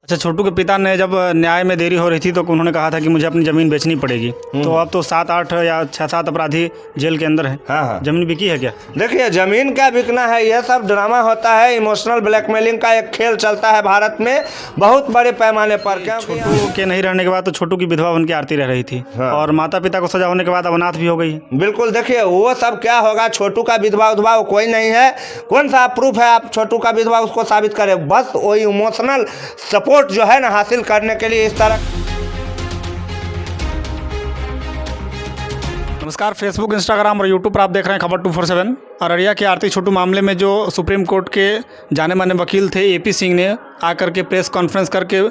अच्छा, छोटू के पिता ने जब न्याय में देरी हो रही थी तो उन्होंने कहा था कि मुझे अपनी ज़मीन बेचनी पड़ेगी। तो अब तो 7-8 या 6-7 अपराधी जेल के अंदर हैं। हाँ। ज़मीन बिकी है क्या? देखिए, ज़मीन क्या बिकना है, यह सब ड्रामा होता है। इमोशनल ब्लैकमेलिंग का एक खेल चलता है भारत में बहुत बड़े पैमाने पर। क्योंकि छोटू के नहीं रहने के बाद तो छोटू की विधवा बन के आरती रह रही थी। हाँ। और माता पिता को सजा होने के बाद अब अनाथ भी हो गई है। बिल्कुल, देखिए वो सब क्या होगा। छोटू का विधवा उधवा कोई नहीं है। कौन सा प्रूफ है आप छोटू का विधवा उसको साबित करें? बस वही इमोशनल सपोर्ट जो है ना हासिल करने के लिए इस तरह। नमस्कार, फेसबुक, इंस्टाग्राम और यूट्यूब पर आप देख रहे हैं खबर 247। अररिया के आरती छोटू मामले में जो सुप्रीम कोर्ट के जाने माने वकील थे एपी सिंह ने आकर के प्रेस कॉन्फ्रेंस करके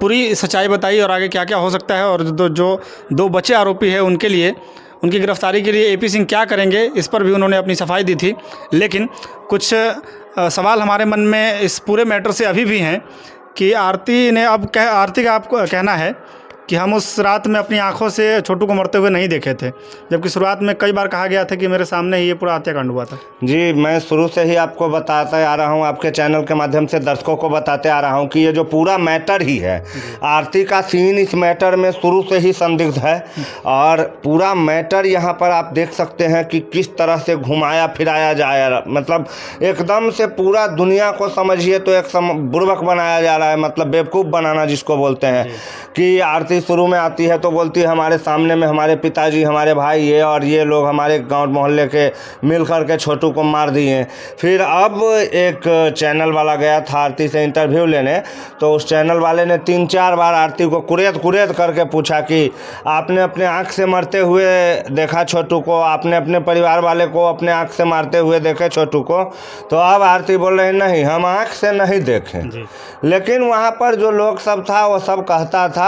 पूरी सच्चाई बताई और आगे क्या क्या हो सकता है और जो दो बचे आरोपी हैं उनके लिए, उनकी गिरफ्तारी के लिए एपी सिंह क्या करेंगे, इस पर भी उन्होंने अपनी सफाई दी थी। लेकिन कुछ सवाल हमारे मन में इस पूरे मैटर से अभी भी हैं कि आरती का आपको कहना है कि हम उस रात में अपनी आंखों से छोटू को मरते हुए नहीं देखे थे, जबकि शुरुआत में कई बार कहा गया था कि मेरे सामने ही ये पूरा हत्याकांड हुआ था। जी, मैं शुरू से ही आपको बताता आ रहा हूँ, आपके चैनल के माध्यम से दर्शकों को बताते आ रहा हूँ कि ये जो पूरा मैटर ही है, आरती का सीन इस मैटर में शुरू से ही संदिग्ध है। और पूरा मैटर यहाँ पर आप देख सकते हैं कि किस तरह से घुमाया फिराया जाए, मतलब एकदम से पूरा दुनिया को समझिए तो एक बुड़बक बनाया जा रहा है, मतलब बेवकूफ़ बनाना जिसको बोलते हैं। कि आरती शुरू में आती है तो बोलती है हमारे सामने में हमारे पिताजी, हमारे भाई ये लोग हमारे गांव मोहल्ले के मिल कर के छोटू को मार दिए। फिर अब एक चैनल वाला गया था आरती से इंटरव्यू लेने, तो उस चैनल वाले ने 3-4 बार आरती को कुरेद करके पूछा कि आपने अपने आँख से मरते हुए देखा छोटू को, आपने अपने परिवार वाले को अपने आँख से मारते हुए देखे छोटू को? तो अब आरती बोल रही नहीं, हम आँख से नहीं देखें। लेकिन वहाँ पर जो लोग सब था वो सब कहता था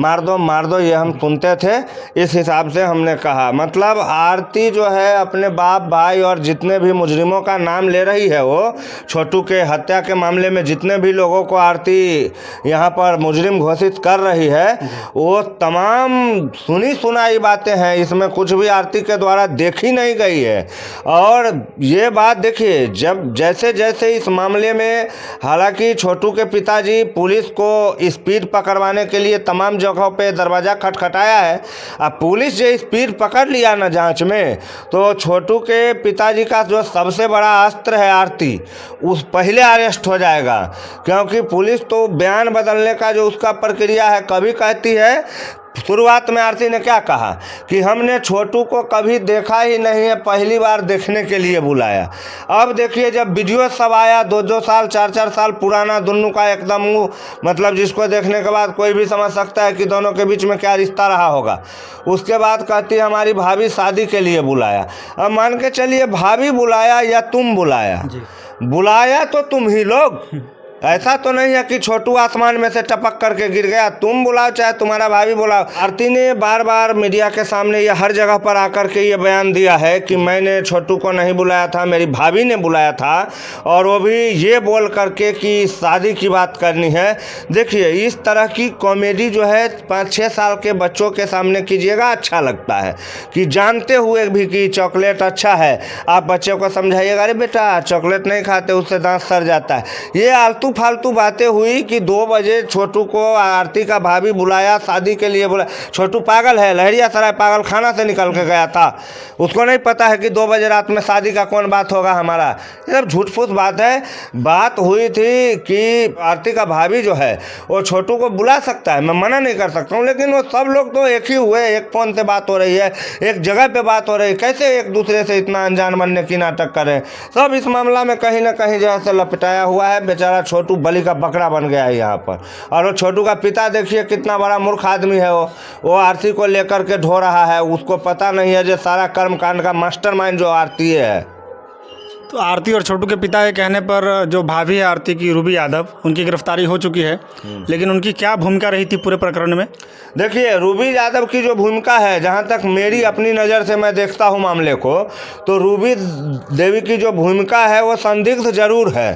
मार दो, ये हम सुनते थे। इस हिसाब से हमने कहा, मतलब आरती जो है अपने बाप भाई और जितने भी मुजरिमों का नाम ले रही है, वो छोटू के हत्या के मामले में जितने भी लोगों को आरती यहाँ पर मुजरिम घोषित कर रही है, वो तमाम सुनी सुनाई बातें हैं। इसमें कुछ भी आरती के द्वारा देखी नहीं गई है। और ये बात देखिए, जब जैसे जैसे इस मामले में, हालांकि छोटू के पिताजी पुलिस को स्पीड पकड़वाने के लिए तमाम जगहों पे दरवाज़ा खटखटाया है। अब पुलिस जो स्पीड पकड़ लिया ना जांच में, तो छोटू के पिताजी का जो सबसे बड़ा अस्त्र है आरती, उस पहले अरेस्ट हो जाएगा। क्योंकि पुलिस तो बयान बदलने का जो उसका प्रक्रिया है, कभी कहती है, शुरुआत में आरती ने क्या कहा कि हमने छोटू को कभी देखा ही नहीं है, पहली बार देखने के लिए बुलाया। अब देखिए जब वीडियो सब आया 2-2 साल 4-4 साल पुराना, दोनों का एकदम मतलब जिसको देखने के बाद कोई भी समझ सकता है कि दोनों के बीच में क्या रिश्ता रहा होगा। उसके बाद कहती है हमारी भाभी शादी के लिए बुलाया। अब मान के चलिए भाभी बुलाया या तुम बुलाया, बुलाया तो तुम ही लोग, ऐसा तो नहीं है कि छोटू आसमान में से टपक करके गिर गया। तुम बुलाओ चाहे तुम्हारा भाभी बुलाओ। आरती ने बार बार मीडिया के सामने या हर जगह पर आकर के ये बयान दिया है कि मैंने छोटू को नहीं बुलाया था, मेरी भाभी ने बुलाया था, और वो भी ये बोल करके कि शादी की बात करनी है। देखिए, इस तरह की कॉमेडी जो है 5-6 साल के बच्चों के सामने कीजिएगा, अच्छा लगता है। कि जानते हुए भी कि चॉकलेट अच्छा है, आप बच्चे को समझाइएगा, अरे बेटा चॉकलेट नहीं खाते, उससे दांत सड़ जाता है। ये फालतू बातें हुई कि 2 बजे छोटू को आरती का भाभी बुलाया, शादी के लिए बुलाया। छोटू पागल है, लहरियासराय पागल खाना से निकल के गया था, उसको नहीं पता है कि 2 बजे रात में शादी का कौन बात होगा हमारा। ये सब झूठ फूस बात है। बात हुई थी कि आरती का भाभी जो है वो छोटू को बुला सकता है, मैं मना नहीं कर सकता हूँ, लेकिन वो सब लोग तो एक ही हुए, एक फ़ोन से बात हो रही है, एक जगह पे बात हो रही है, कैसे एक दूसरे से इतना अनजान बनने की नाटक करें। सब इस मामला में कहीं ना कहीं जो है लपटाया हुआ है। बेचारा छोटू बलि का बकरा बन गया है यहाँ पर। और वो छोटू का पिता देखिए कितना बड़ा मूर्ख आदमी है। वो आरती को लेकर के ढो रहा है, उसको पता नहीं है जो सारा कर्मकांड का मास्टरमाइंड जो आरती है। तो आरती और छोटू के पिता के कहने पर जो भाभी है आरती की, रूबी यादव, उनकी गिरफ्तारी हो चुकी है, लेकिन उनकी क्या भूमिका रही थी पूरे प्रकरण में? देखिए, रूबी यादव की जो भूमिका है, जहाँ तक मेरी अपनी नज़र से मैं देखता हूँ मामले को, तो रूबी देवी की जो भूमिका है वो संदिग्ध जरूर है।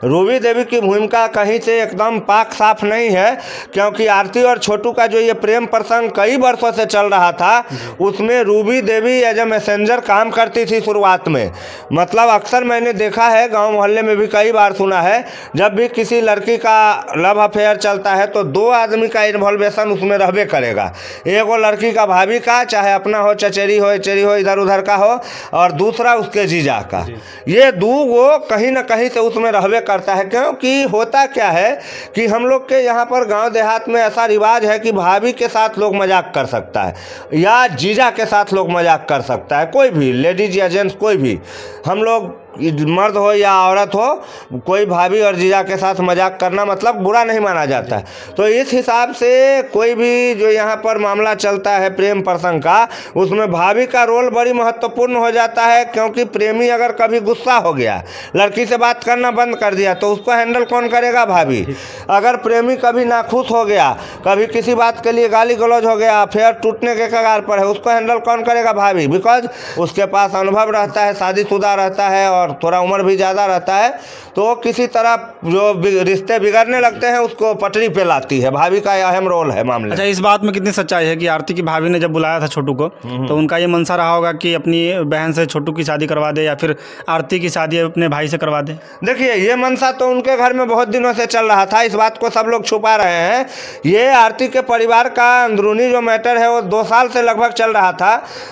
रूबी देवी की भूमिका कहीं से एकदम पाक साफ नहीं है। क्योंकि आरती और छोटू का जो ये प्रेम प्रसंग कई वर्षों से चल रहा था, उसमें Ruby Devi as a messenger काम करती थी शुरुआत में। मतलब अक्सर मैंने देखा है, गांव मोहल्ले में भी कई बार सुना है, जब भी किसी लड़की का लव अफेयर चलता है तो दो आदमी का इन्वॉल्वेशन उसमें रहबे करेगा। एगो लड़की का भाभी का, चाहे अपना हो, चचेरी हो, इधर उधर का हो, और दूसरा उसके जीजा का। ये दो वो कहीं ना कहीं से उसमें रहबे करता है। क्योंकि होता क्या है कि हम लोग के यहाँ पर गांव देहात में ऐसा रिवाज है कि भाभी के साथ लोग मजाक कर सकता है या जीजा के साथ लोग मजाक कर सकता है, कोई भी लेडीज या जेंट्स कोई भी, हम लोग मर्द हो या औरत हो, कोई भाभी और जीजा के साथ मजाक करना मतलब बुरा नहीं माना जाता है। तो इस हिसाब से कोई भी जो यहाँ पर मामला चलता है प्रेम प्रसंग का, उसमें भाभी का रोल बड़ी महत्वपूर्ण हो जाता है। क्योंकि प्रेमी अगर कभी गुस्सा हो गया, लड़की से बात करना बंद कर दिया, तो उसको हैंडल कौन करेगा? भाभी। अगर प्रेमी कभी नाखुश हो गया, कभी किसी बात के लिए गाली गलौज हो गया, अफेयर टूटने के कगार पर है, उसको हैंडल कौन करेगा? भाभी। बिकॉज उसके पास अनुभव रहता है, शादीशुदा रहता है और थोड़ा उम्र भी ज़्यादा रहता है, तो किसी तरह जो रिश्ते बिगड़ने लगते हैं उसको पटरी पे लाती है। भाभी का अहम रोल है मामले। अच्छा, इस बात में कितनी सच्चाई है कि आरती की भाभी ने जब बुलाया था छोटू को, तो उनका ये मनसा रहा होगा कि अपनी बहन से छोटू की शादी करवा दे या फिर आरती की शादी अपने भाई से करवा दे? देखिए, ये मनसा तो उनके घर में बहुत दिनों से चल रहा था, इस बात को सब लोग छुपा रहे हैं। ये आरती के परिवार का अंदरूनी जो मैटर है वो 2 साल से लगभग चल रहा था,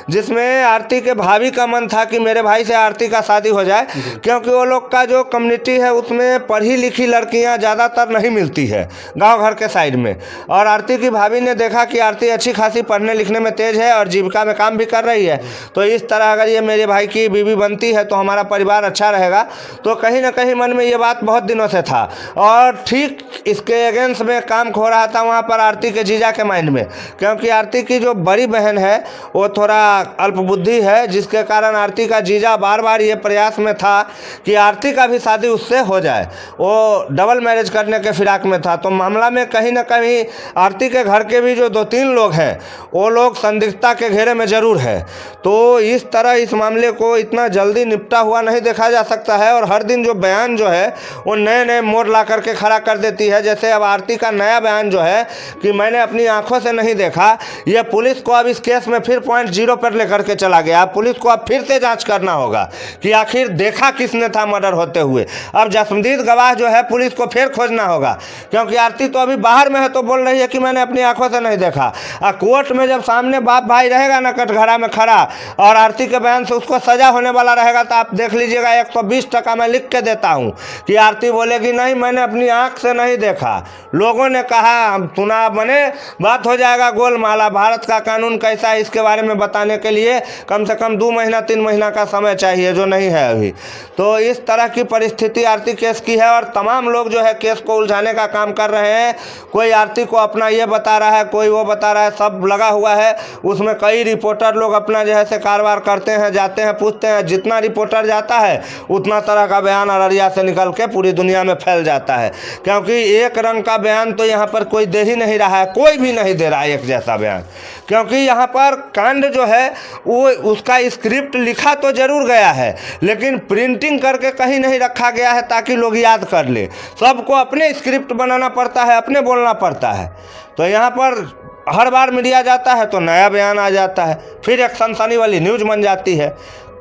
जिसमें आरती के भाभी का मन था कि मेरे भाई से आरती का शादी हो जाए। क्योंकि वो लोग का जो कम्युनिटी है उसमें पढ़ी लिखी लड़कियां ज़्यादातर नहीं मिलती है गांव घर के साइड में। और आरती की भाभी ने देखा कि आरती अच्छी खासी पढ़ने लिखने में तेज़ है और जीविका में काम भी कर रही है, तो इस तरह अगर ये मेरे भाई की बीवी बनती है तो हमारा परिवार अच्छा रहेगा। तो कहीं ना कहीं मन में ये बात बहुत दिनों से था, और ठीक इसके अगेंस्ट में काम हो रहा था वहाँ पर आरती के जीजा के माइंड में। क्योंकि आरती की जो बड़ी बहन है वो थोड़ा अल्पबुद्धि है, जिसके कारण आरती का जीजा बार बार ये प्रयास में था कि आरती का भी शादी उससे हो जाए। वो डबल मैरिज करने के फिराक में था। तो मामला में कहीं ना कहीं आरती के घर के भी जो 2-3 लोग हैं वो लोग संदिग्धता के घेरे में ज़रूर है। तो इस तरह इस मामले को इतना जल्दी निपटा हुआ नहीं देखा जा सकता है। और हर दिन जो बयान जो है वो नए नए मोड़ ला करके खड़ा कर देती है। जैसे अब आरती का नया बयान जो है कि मैंने अपनी आंखों से नहीं देखा, ये पुलिस को अब इस केस में फिर पॉइंट 0 पर लेकर के चला गया। पुलिस को अब फिर से जांच करना होगा कि आखिर देखा किसने था मर्डर होते हुए। अब जसमदीद गवाह जो है पुलिस को फिर खोजना होगा, क्योंकि आरती तो अभी बाहर में है तो बोल रही है कि मैंने अपनी आंखों से नहीं देखा। कोर्ट में जब सामने बाप भाई रहेगा ना कटघरा में खड़ा, और आरती के बयान से उसको सजा होने वाला रहेगा, तो आप देख लीजिएगा 120% मैं लिख के देता हूँ कि आरती बोलेगी नहीं मैंने अपनी आंख से नहीं देखा, लोगों ने कहा, हम सुना, बने बात हो जाएगा गोलमाला। भारत का कानून कैसा है इसके बारे में बताने के लिए कम से कम 2 महीना 3 महीना का समय चाहिए, जो नहीं है अभी। तो इस तरह की परिस्थिति आरती केस की है, और तमाम लोग जो है केस को उलझाने का काम कर रहे हैं। कोई आरती को अपना ये बता रहा है, कोई वो बता रहा है, सब लगा हुआ है उसमें। कई रिपोर्टर लोग अपना जो है से कारोबार करते हैं, जाते हैं, पूछते हैं। जितना रिपोर्टर जाता है उतना तरह का बयान अररिया से निकल के पूरी दुनिया में फैल जाता है। क्योंकि एक रंग का बयान तो यहाँ पर कोई दे ही नहीं रहा है, कोई भी नहीं दे रहा है एक जैसा बयान। क्योंकि यहाँ पर कांड जो है वो उसका स्क्रिप्ट लिखा तो जरूर गया है, लेकिन प्रिंटिंग करके कहीं नहीं रखा गया है ताकि लोग याद कर ले। सबको अपने स्क्रिप्ट बनाना पड़ता है, अपने बोलना पड़ता है। तो यहाँ पर हर बार मीडिया जाता है तो नया बयान आ जाता है, फिर एक सनसनी वाली न्यूज़ बन जाती है।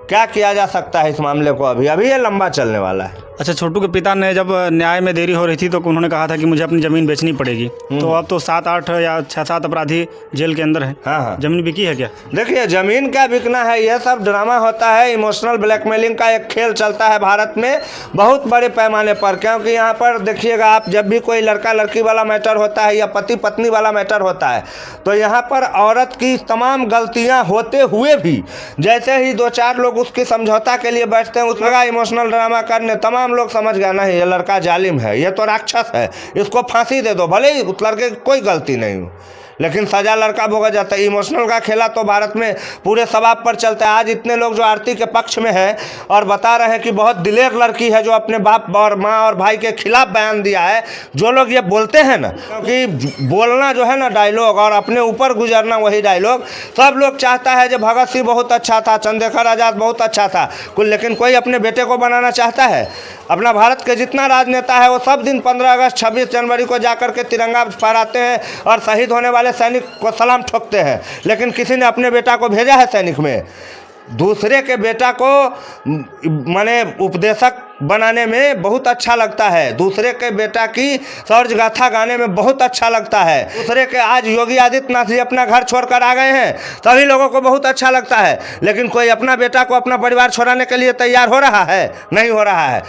क्या किया जा सकता है इस मामले को? अभी ये लंबा चलने वाला है। अच्छा, छोटू के पिता ने जब न्याय में देरी हो रही थी तो उन्होंने कहा था कि मुझे अपनी ज़मीन बेचनी पड़ेगी। तो अब तो 7-8 या 6-7 अपराधी जेल के अंदर हैं। हाँ। ज़मीन बिकी है क्या? देखिए, ज़मीन क्या बिकना है, यह सब ड्रामा होता है। इमोशनल ब्लैकमेलिंग का एक खेल चलता है भारत में बहुत बड़े पैमाने पर। क्योंकि यहाँ पर देखिएगा आप, जब भी कोई लड़का लड़की वाला मैटर होता है या पति पत्नी वाला मैटर होता है, तो यहाँ पर औरत की तमाम गलतियाँ होते हुए भी जैसे ही 2-4 लोग उसकी समझौता के लिए बैठते हैं, उस जगह इमोशनल ड्रामा करने तमाम लोग समझ गया नहीं ये लड़का जालिम है, ये तो राक्षस है, इसको फांसी दे दो, भले ही उस लड़के की कोई गलती नहीं हो, लेकिन सजा लड़का भोगा जाता है। इमोशनल का खेला तो भारत में पूरे सवाब पर चलता है। आज इतने लोग जो आरती के पक्ष में है और बता रहे हैं कि बहुत दिलेर लड़की है जो अपने बाप और माँ और भाई के खिलाफ बयान दिया है। जो लोग ये बोलते हैं ना, क्योंकि बोलना जो है ना डायलॉग और अपने ऊपर गुजरना वही डायलॉग। सब लोग चाहता है जो भगत सिंह बहुत अच्छा था, चंद्रशेखर आज़ाद बहुत अच्छा था, लेकिन कोई अपने बेटे को बनाना चाहता है? अपना भारत के जितना राजनेता है वो सब दिन 15 अगस्त 26 जनवरी को जाकर के तिरंगा फहराते हैं और शहीद होने वाले सैनिक को सलाम ठोकते हैं, लेकिन किसी ने अपने बेटा को भेजा है सैनिक में? दूसरे के बेटा को माने उपदेशक बनाने में बहुत अच्छा लगता है, दूसरे के बेटा की सौर्य गाथा गाने में बहुत अच्छा लगता है। दूसरे के आज योगी आदित्यनाथ जी अपना घर छोड़कर आ गए हैं, सभी लोगों को बहुत अच्छा लगता है, लेकिन कोई अपना बेटा को अपना परिवार छोड़ाने के लिए तैयार हो रहा है? नहीं हो रहा है।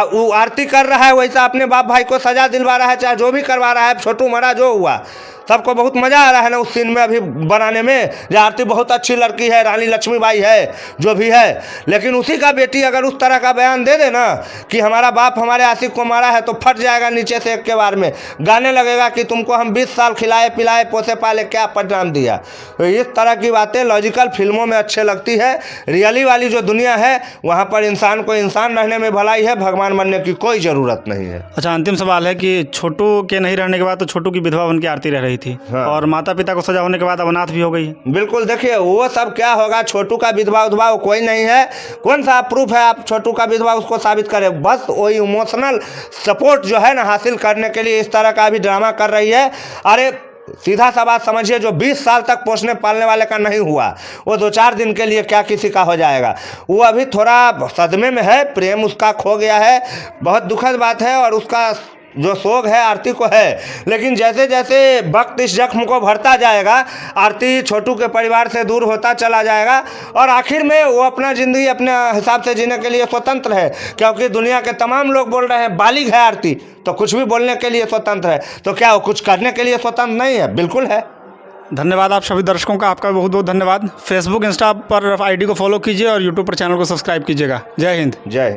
वो आरती कर रहा है, वैसा अपने बाप भाई को सजा दिलवा रहा है, चाहे जो भी करवा रहा है, छोटू मरा जो हुआ, सबको बहुत मज़ा आ रहा है ना उस सीन में अभी बनाने में। जो आरती बहुत अच्छी लड़की है, रानी लक्ष्मीबाई है, जो भी है, लेकिन उसी का बेटी अगर उस तरह का बयान दे दे ना कि हमारा बाप हमारे आशिक को मारा है, तो फट जाएगा नीचे से एक के बार में, गाने लगेगा कि तुमको हम 20 साल खिलाए पिलाए पोसे पाले, क्या परिणाम दिया। तो इस तरह की बातें लॉजिकल फिल्मों में अच्छे लगती है। रियली वाली जो दुनिया है वहाँ पर इंसान को इंसान रहने में भलाई है, भगवान बनने की कोई ज़रूरत नहीं है। अच्छा, अंतिम सवाल है कि छोटू के नहीं रहने के बाद तो छोटू की विधवा बन के आरती रह रही थी, हाँ। और माता पिता को सजा होने के बाद अब अनाथ भी हो गई है। बिल्कुल, देखिए वो सब क्या होगा, छोटू का विधवा उधवा कोई नहीं है। कौन सा प्रूफ है आप छोटू का विधवा उसको साबित करें? बस वही इमोशनल सपोर्ट जो है ना हासिल करने के लिए इस तरह का भी ड्रामा कर रही है। अरे सीधा सा बात समझिए, जो 20 साल तक पोसने पालने वाले का नहीं हुआ, वो 2-4 दिन के लिए क्या किसी का हो जाएगा। वो अभी थोड़ा सदमे में है, प्रेम उसका खो गया है, बहुत दुखद बात है, और उसका जो शोक है आरती को है। लेकिन जैसे जैसे वक्त इस जख्म को भरता जाएगा, आरती छोटू के परिवार से दूर होता चला जाएगा, और आखिर में वो अपना ज़िंदगी अपने हिसाब से जीने के लिए स्वतंत्र है, क्योंकि दुनिया के तमाम लोग बोल रहे हैं बालिग है आरती, तो कुछ भी बोलने के लिए स्वतंत्र है। तो क्या वो कुछ करने के लिए स्वतंत्र नहीं है? बिल्कुल है। धन्यवाद आप सभी दर्शकों का, आपका बहुत बहुत धन्यवाद। फेसबुक इंस्टा पर आईडी को फॉलो कीजिए और यूट्यूब पर चैनल को सब्सक्राइब कीजिएगा। जय हिंद। जय हिंद।